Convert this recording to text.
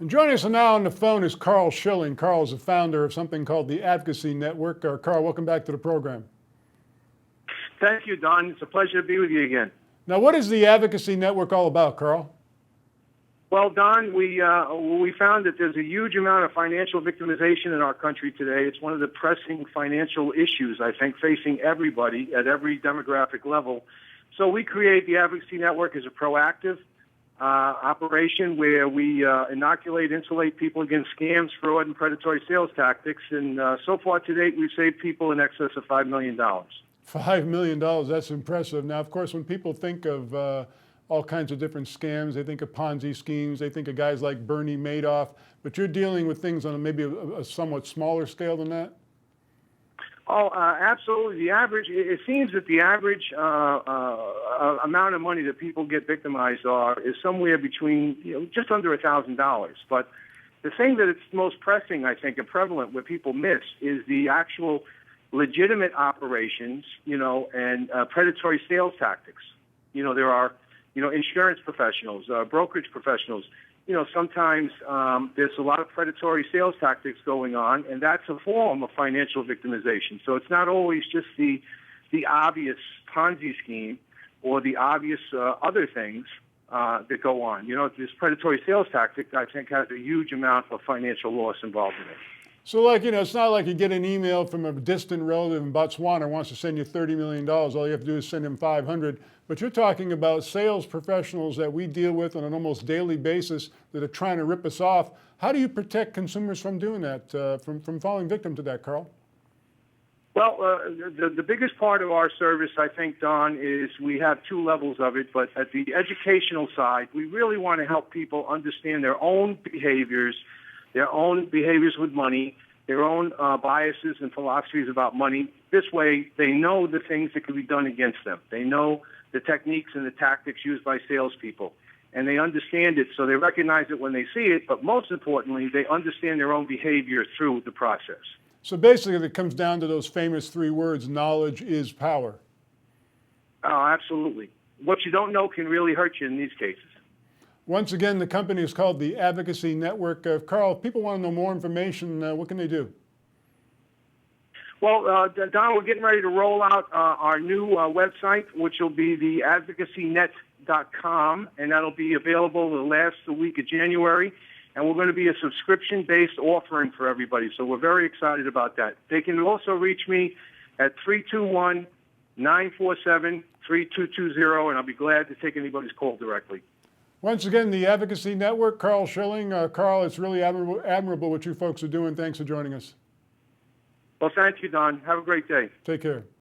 And joining us now on the phone is Carl Schilling. Carl is the founder of something called the Advocacy Network. Carl, welcome back to the program. Thank you, Don. It's a pleasure to be with you again. Now, what is the Advocacy Network all about, Carl? Well, Don, we found that there's a huge amount of financial victimization in our country today. It's one of the pressing financial issues, I think, facing everybody at every demographic level. So we create the Advocacy Network as a proactive operation where we insulate people against scams, fraud, and predatory sales tactics. And so far to date, we've saved people in excess of $5 million. $5 million, that's impressive. Now, of course, when people think of all kinds of different scams, they think of Ponzi schemes, they think of guys like Bernie Madoff, but you're dealing with things on maybe a somewhat smaller scale than that? Oh, absolutely. It seems that the average amount of money that people get victimized is somewhere between, just under $1,000. But the thing that it's most pressing, I think, and prevalent, what people miss is the actual legitimate operations, and predatory sales tactics. There are, insurance professionals, brokerage professionals. Sometimes there's a lot of predatory sales tactics going on, and that's a form of financial victimization. So it's not always just the obvious Ponzi scheme or the obvious other things that go on. This predatory sales tactic, I think, has a huge amount of financial loss involved in it. So it's not like you get an email from a distant relative in Botswana who wants to send you $30 million. All you have to do is send him 500. But you're talking about sales professionals that we deal with on an almost daily basis that are trying to rip us off. How do you protect consumers from doing that, from falling victim to that, Carl? Well, the biggest part of our service, I think, Don, is we have two levels of it. But at the educational side, we really want to help people understand their own behaviors with money, their own biases and philosophies about money. This way, they know the things that can be done against them. They know the techniques and the tactics used by salespeople, and they understand it, so they recognize it when they see it, but most importantly, they understand their own behavior through the process. So basically, it comes down to those famous three words: knowledge is power. Oh, absolutely. What you don't know can really hurt you in these cases. Once again, the company is called the Advocacy Network. Carl, if people want to know more information, what can they do? Well, Don, we're getting ready to roll out our new website, which will be the advocacynet.com, and that'll be available the last week of January. And we're going to be a subscription-based offering for everybody, so we're very excited about that. They can also reach me at 321-947-3220, and I'll be glad to take anybody's call directly. Once again, the Advocacy Network, Carl Schilling. Carl, it's really admirable what you folks are doing. Thanks for joining us. Well, thank you, Don. Have a great day. Take care.